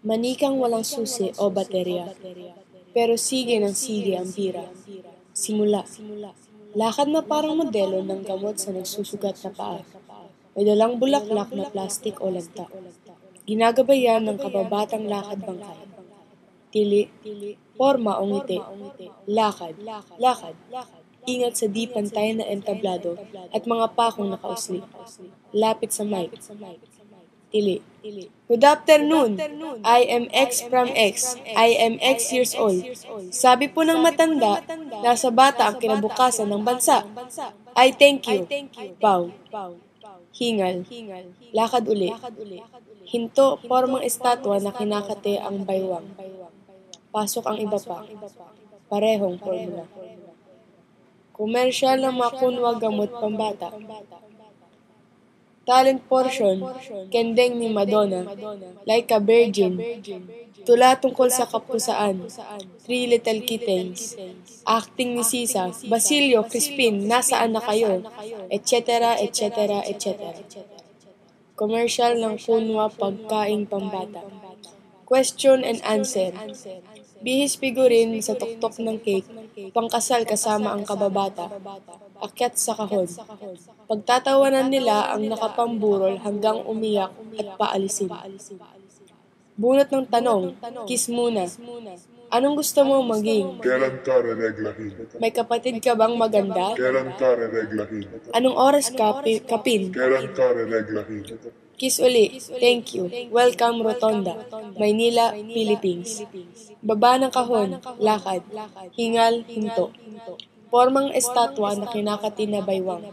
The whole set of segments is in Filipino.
Manikang walang susi o baterya, pero sige ng sige ang bira. Simula. Lakad na parang modelo ng gamot sa nagsusugat na paa. May dalang bulaklak na plastik o lanta. Ginagabayan ng kababatang lakad bangkay. Tili, porma o ngiti. Lakad, lakad. Ingat sa di pantay na entablado at mga pakong nakausli. Lapit sa mic. Tili. Good afternoon. I am X from X. I am X years old. Sabi po ng matanda, nasa bata ang kinabukasan ng bansa. I thank you. Bow. Hingal. Lakad uli. Hinto, formang estatwa na kinakate ang baywang. Pasok ang iba pa. Parehong formula. Komersyal ng makunwa gamot pambata. Talent portion, kendeng ni Madonna, like a virgin, tula tungkol sa kapusaan, Three Little Kittens, acting ni Sisa, Basilio, Crispin, nasaan na kayo, etc., etc., etc. Commercial ng kunwa pagkaing pambata. Question and answer. Bihis figurin sa tuktok ng cake, pangkasal kasama ang kababata, akyat sa kahon. Pagtatawanan nila ang nakapamburol hanggang umiyak at paalisin. Bunot ng tanong, kiss muna. Anong gusto mo maging? Kailan ka rereglahin? May kapatid ka bang maganda? Kailan ka rereglahin? Anong oras ka kapin? Kailan ka rereglahin? Kiss uli. Thank you. Welcome Rotonda, Maynila, Philippines. Baba ng kahon, lakad, hingal, hinto. Formang estatwa na kinakati na baywang.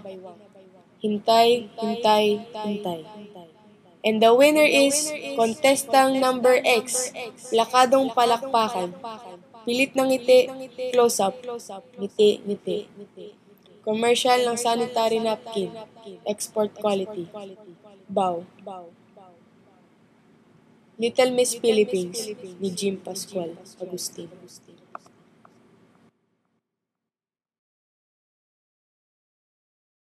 Hintay, hintay, hintay. And the winner is contestant number X, lakadong palakpakan. Pilit ng ngiti, close up, ngiti, ngiti. Commercial ng sanitary napkin, export quality. Bow. Little Miss Philippines ni Jim Pascual Agustin.